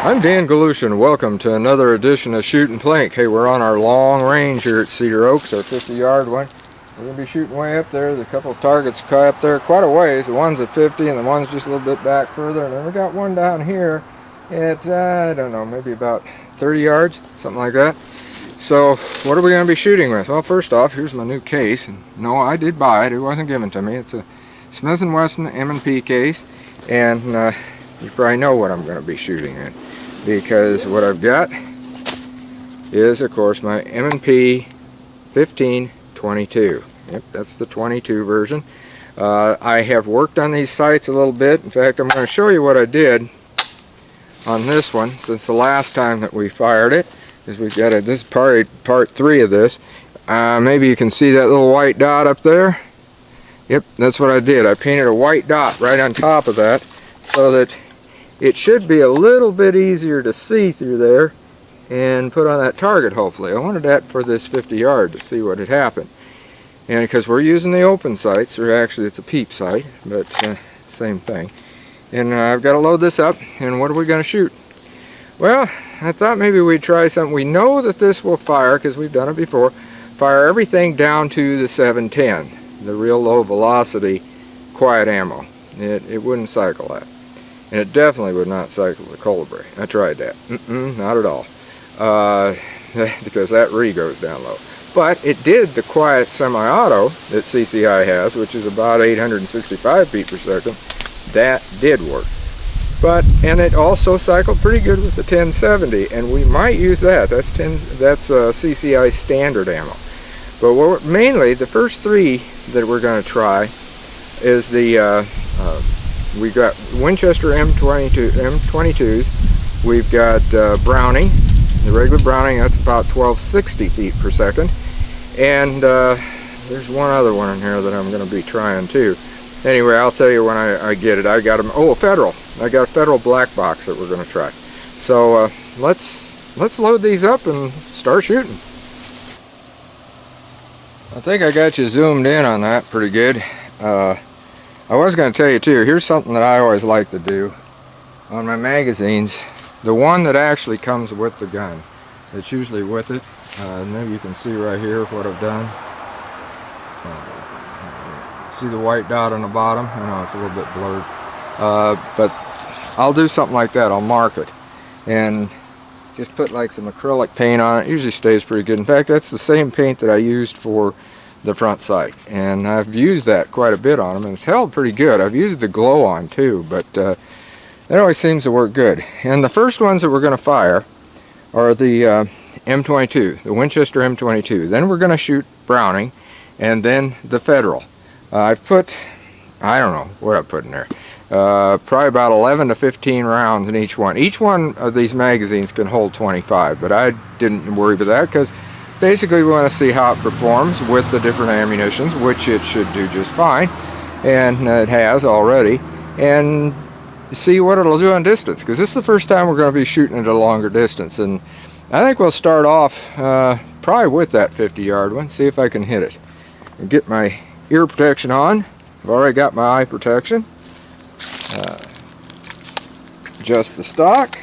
I'm Dan Galushin. Welcome to another edition of Shooting Plink. Hey, we're on our long range here at Cedar Oaks, our 50-yard one. We're going to be shooting way up there. There's a couple of targets up there quite a ways. The one's at 50 and the one's just a little bit back further. And then we got one down here at, I don't know, maybe about 30 yards, something like that. So, what are we going to be shooting with? Well, first off, here's my new case. And no, I did buy it. It wasn't given to me. It's a Smith Wesson M&P case. And you probably know what I'm going to be shooting in, because what I've got is, of course, my M&P15-22. Yep, that's the 22 version. I have worked on these sights a little bit. In fact, I'm going to show you what I did on this one since the last time that we fired it. Because we've got this is part 3 of this. Maybe you can see that little white dot up there. Yep, that's what I did. I painted a white dot right on top of that so that it should be a little bit easier to see through there and put on that target, hopefully. I wanted that for this 50 yard to see what had happened. And because we're using the open sights, or actually it's a peep sight, but same thing. And I've got to load this up, and what are we going to shoot? Well, I thought maybe we'd try something. We know that this will fire, because we've done it before, fire everything down to the 710, the real low velocity quiet ammo. It wouldn't cycle that. And it definitely would not cycle the Colibri. I tried that. Not at all. Because that re goes down low. But it did the quiet semi-auto that CCI has, which is about 865 feet per second. That did work. And it also cycled pretty good with the 1070, and we might use that. That's CCI standard ammo. But mainly, the first 3 that we're going to try is the we got Winchester M22s. We've got Browning, the regular Browning. That's about 1260 feet per second. And there's one other one in here that I'm going to be trying too. Anyway, I'll tell you when I get it. I got them. Oh, a Federal. I got a Federal black box that we're going to try. So let's load these up and start shooting. I think I got you zoomed in on that pretty good. I was going to tell you too, here's something that I always like to do on my magazines. The one that actually comes with the gun, it's usually with it. Maybe you can see right here what I've done. See the white dot on the bottom? I know it's a little bit blurred. But I'll do something like that. I'll mark it and just put like some acrylic paint on it. It usually stays pretty good. In fact, that's the same paint that I used for the front sight, and I've used that quite a bit on them, and it's held pretty good. I've used the glow on too, but that always seems to work good. And the first ones that we're going to fire are the M22, the Winchester M22. Then we're going to shoot Browning, and then the Federal. I've put, I don't know what I put in there, probably about 11 to 15 rounds in each one. Each one of these magazines can hold 25, but I didn't worry about that because basically we want to see how it performs with the different ammunitions, which it should do just fine, and it has already, and see what it'll do on distance, because this is the first time we're going to be shooting at a longer distance. And I think we'll start off probably with that 50-yard one, see if I can hit it. And get my ear protection on. I've already got my eye protection. Adjust the stock.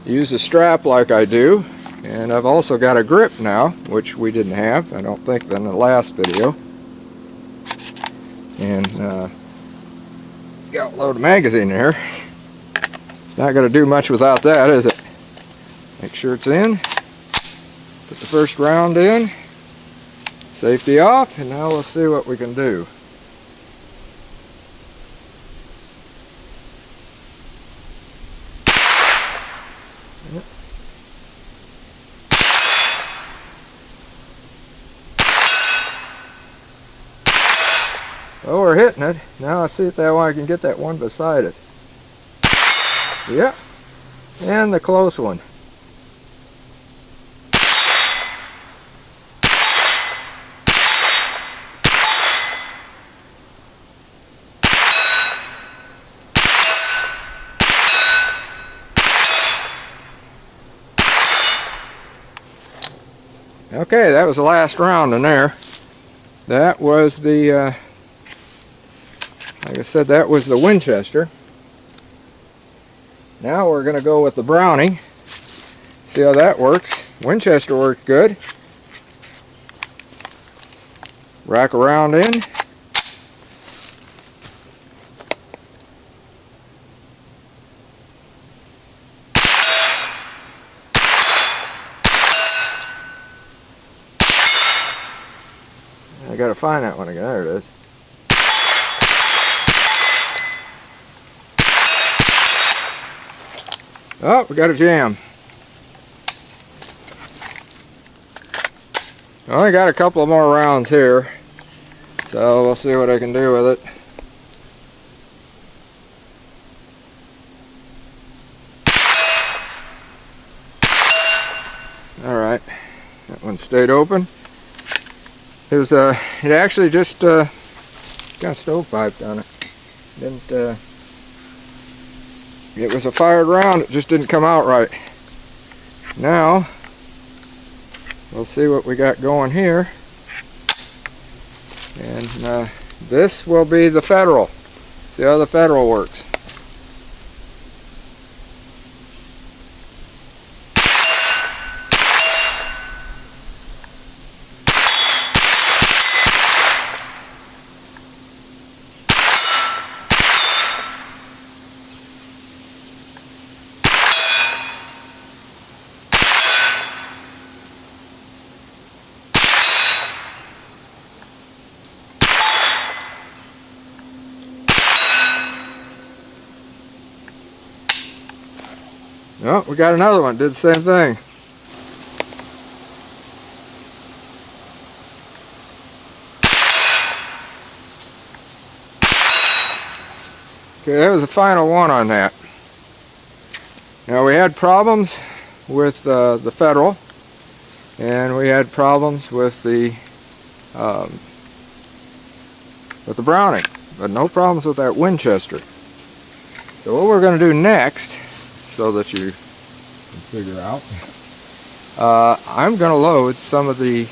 Use the strap like I do. And I've also got a grip now, which we didn't have, I don't think, in the last video. And got a load of magazine there. It's not going to do much without that, is it? Make sure it's in. Put the first round in. Safety off, and now we'll see what we can do. Oh, we're hitting it. Now let's see if I can get that one beside it. Yep. And the close one. Okay, that was the last round in there. That was the like I said, that was the Winchester. Now we're going to go with the Browning. See how that works. Winchester worked good. Rack around in. I gotta find that one again. There it is. Oh, we got a jam. I only got a couple of more rounds here, so we'll see what I can do with it. Alright, that one stayed open. It was it actually just got a stovepipe on it. Didn't it was a fired round, it just didn't come out right. Now we'll see what we got going here. And this will be the Federal. See how the Federal works. Oh, we got another one, did the same thing. Okay, that was the final one on that. Now we had problems with the Federal, and we had problems with the Browning, but no problems with that Winchester. So what we're going to do next, so that you can figure out, I'm going to load some of the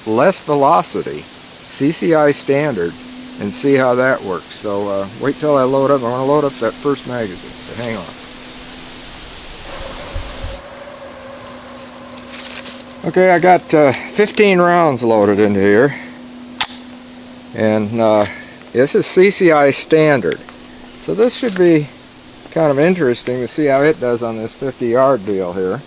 less velocity CCI standard and see how that works. So wait till I load up. I want to load up that first magazine, so hang on. Okay, I got 15 rounds loaded into here, and this is CCI standard. So this should be kind of interesting to see how it does on this 50-yard deal here.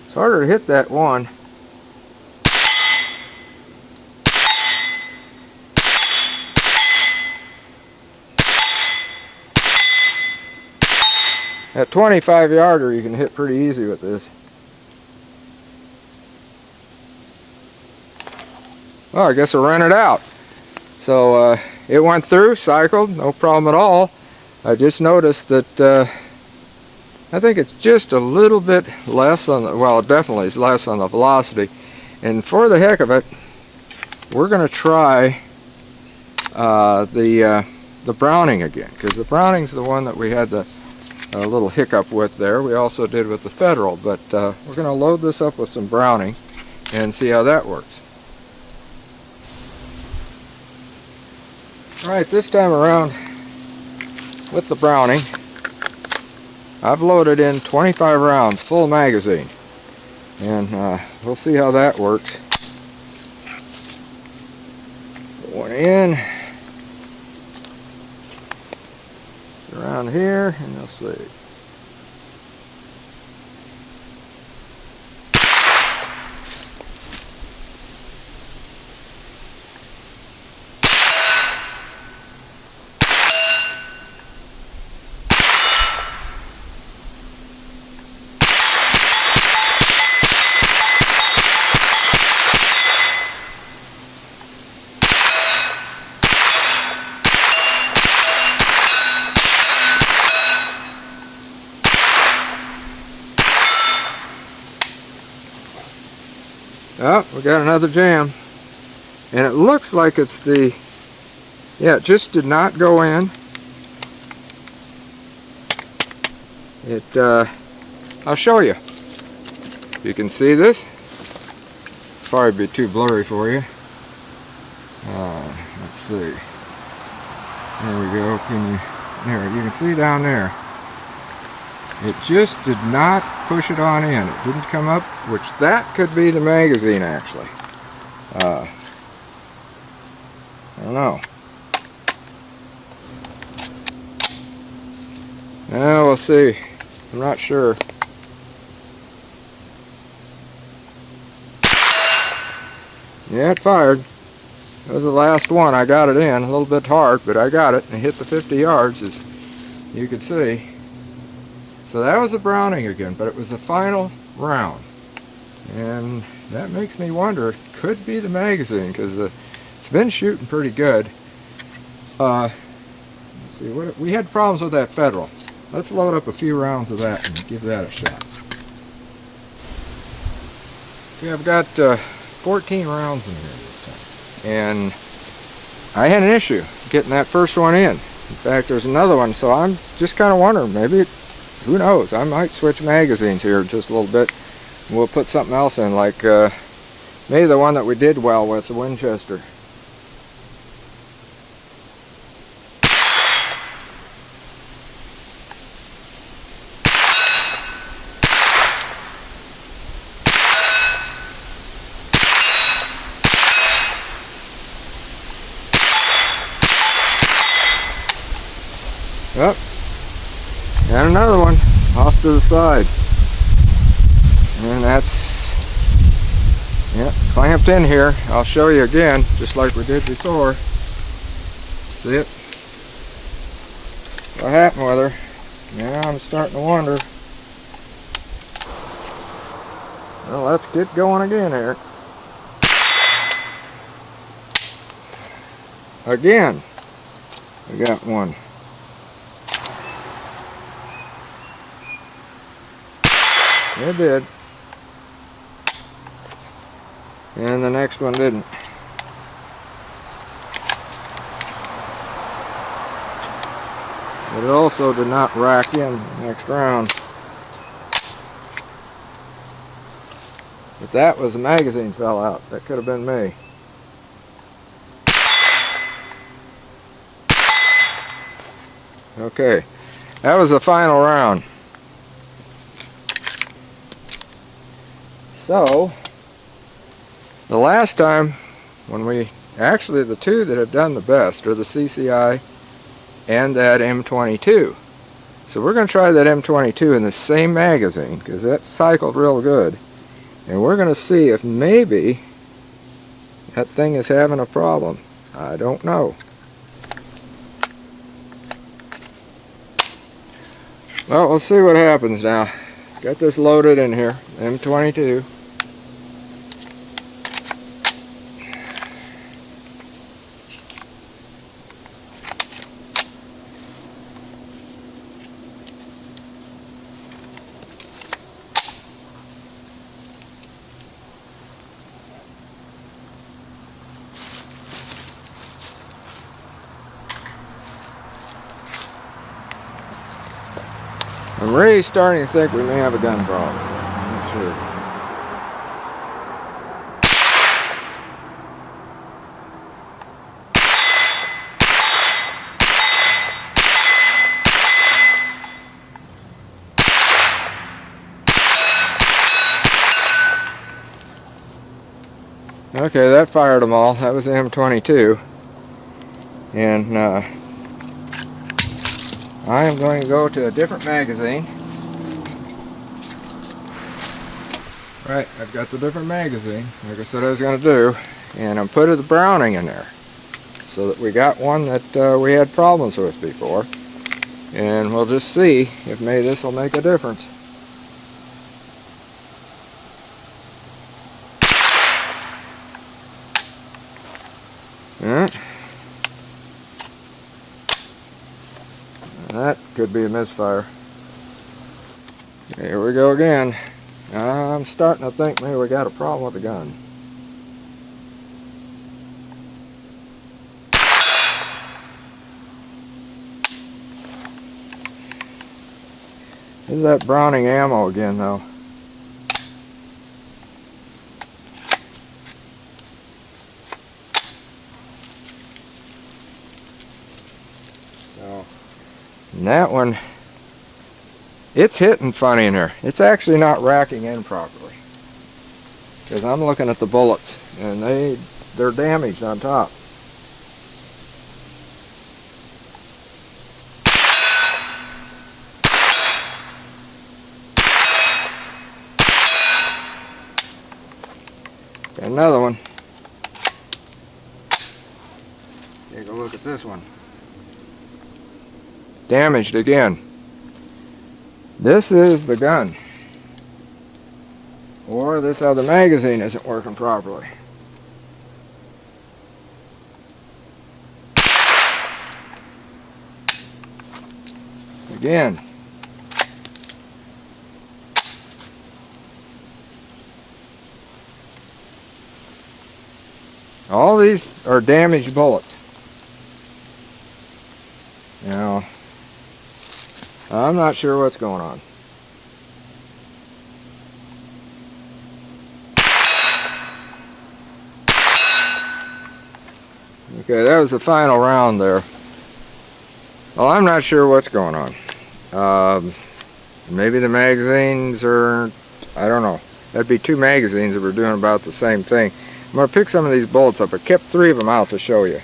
It's harder to hit that one. That 25-yarder you can hit pretty easy with this. Well, I guess I'll run it out. So it went through, cycled, no problem at all. I just noticed that I think it's just a little bit less on the, well, it definitely is less on the velocity. And for the heck of it, we're going to try the Browning again, because the Browning's the one that we had the a little hiccup with there. We also did with the Federal, but we're going to load this up with some Browning and see how that works. Alright, this time around with the Browning, I've loaded in 25 rounds, full magazine, and we'll see how that works. Put one in. Around here, and you'll see. Oh, we got another jam, and it looks like it's the Yeah, it just did not go in. I'll show you. You can see this. Probably be too blurry for you. Let's see. There we go. You can see down there. It just did not push it on in. It didn't come up, which that could be the magazine actually. I don't know. Well, we'll see. I'm not sure. Yeah, it fired. That was the last one. I got it in. A little bit hard, but I got it. And it hit the 50 yards, as you can see. So that was a Browning again, but it was the final round. And that makes me wonder, it could be the magazine, because it's been shooting pretty good. Let's see, we had problems with that Federal. Let's load up a few rounds of that and give that a shot. Okay, I've got 14 rounds in here this time. And I had an issue getting that first one in. In fact, there's another one, so I'm just kind of wondering, maybe, who knows, I might switch magazines here just a little bit. We'll put something else in, like maybe the one that we did well with, the Winchester. Yep, and another one off to the side, and that's, yeah, clamped in here. I'll show you again, just like we did before. See it? What happened with her? Yeah, I'm starting to wonder. Well, let's get going again here. Again, we got one. It did. And the next one didn't. But it also did not rack in the next round. But that was the magazine fell out. That could have been me. Okay, that was the final round. So, the last time, when actually the two that have done the best are the CCI and that M22. So we're going to try that M22 in the same magazine, because that cycled real good. And we're going to see if maybe that thing is having a problem. I don't know. Well, we'll see what happens now. Got this loaded in here, M22. I'm really starting to think we may have a gun problem. I'm not sure. Okay, that fired them all. That was the M22. And I am going to go to a different magazine. Right, I've got the different magazine, like I said I was going to do, and I'm putting the Browning in there, so that we got one that we had problems with before, and we'll just see if maybe this will make a difference. Yeah. That could be a misfire. Here we go again. I'm starting to think maybe we got a problem with the gun. This is that Browning ammo again, though. And that one, it's hitting funny in there. It's actually not racking in properly, because I'm looking at the bullets and they're damaged on top. Got another one. Take a look at this one. Damaged again. This is the gun, or this other magazine isn't working properly. Again. All these are damaged bullets. Now, I'm not sure what's going on. Okay, that was the final round there. Well, I'm not sure what's going on. Maybe the magazines are, I don't know. That'd be two magazines that were doing about the same thing. I'm going to pick some of these bullets up. I kept 3 of them out to show you.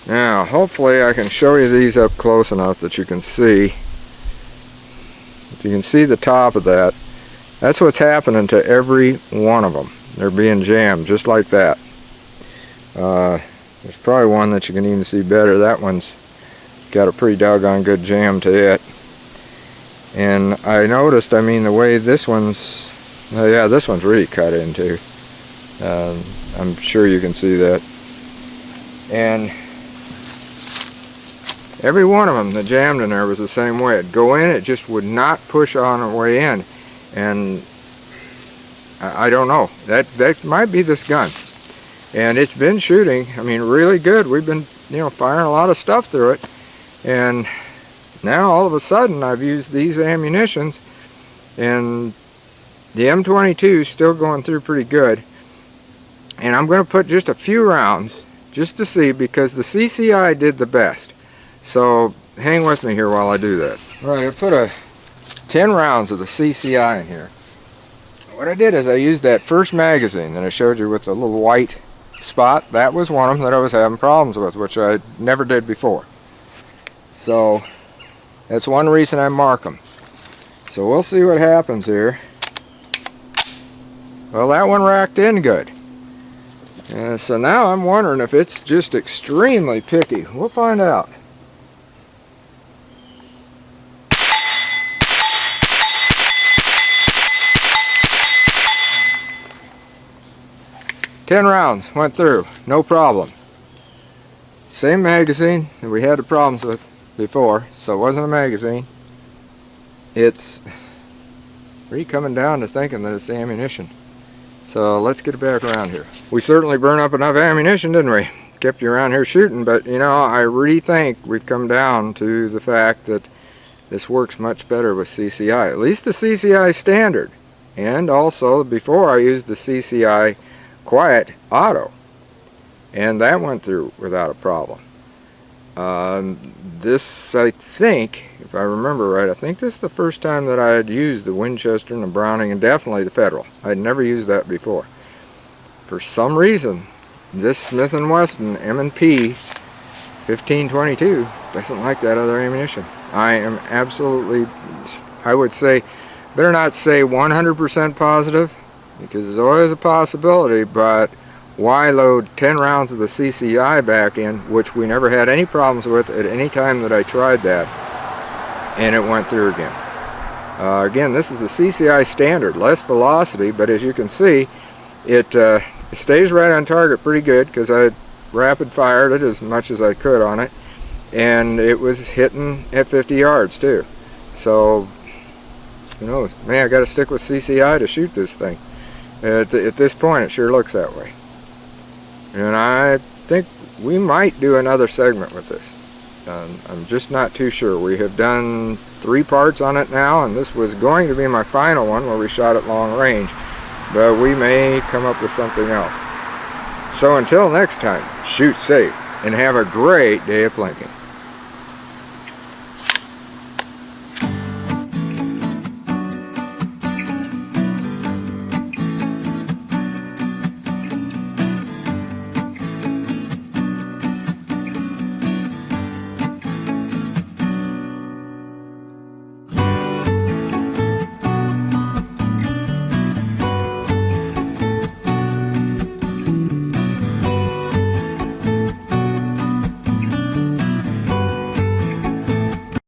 Now, hopefully I can show you these up close enough that you can see. If you can see the top of that, that's what's happening to every one of them. They're being jammed just like that. There's probably one that you can even see better. That one's got a pretty doggone good jam to it. And I noticed, I mean, the way this one's, oh yeah, this one's really cut into. I'm sure you can see that. And every one of them that jammed in there was the same way. It'd go in, it just would not push on the way in. And I don't know. That might be this gun. And it's been shooting, I mean, really good. We've been, you know, firing a lot of stuff through it. And now all of a sudden I've used these ammunitions and the M22 is still going through pretty good. And I'm going to put just a few rounds just to see, because the CCI did the best. So hang with me here while I do that. All right, I put 10 rounds of the CCI in here. What I did is I used that first magazine that I showed you with the little white spot. That was one of them that I was having problems with, which I never did before. So that's one reason I mark them. So we'll see what happens here. Well, that one racked in good. So now I'm wondering if it's just extremely picky. We'll find out. Ten rounds went through, no problem. Same magazine that we had the problems with before, so it wasn't a magazine. It's really coming down to thinking that it's the ammunition. So let's get it back around here. We certainly burned up enough ammunition, didn't we? Kept you around here shooting, but you know, I really think we've come down to the fact that this works much better with CCI. At least the CCI standard. And also, before I used the CCI Quiet Auto, and that went through without a problem. This, I think, if I remember right, I think this is the first time that I had used the Winchester and the Browning, and definitely the Federal. I had never used that before. For some reason, this Smith Wesson M&P15-22 doesn't like that other ammunition. I am absolutely, I would say, better not say 100% positive, because there's always a possibility, but why load 10 rounds of the CCI back in, which we never had any problems with at any time that I tried that, and it went through again. Again, this is the CCI standard, less velocity, but as you can see, it stays right on target pretty good, because I rapid fired it as much as I could on it, and it was hitting at 50 yards too. So, who knows? Man, I got to stick with CCI to shoot this thing. At this point, it sure looks that way. And I think we might do another segment with this. I'm just not too sure. We have done 3 parts on it now, and this was going to be my final one where we shot at long range, but we may come up with something else. So until next time, shoot safe and have a great day of plinking.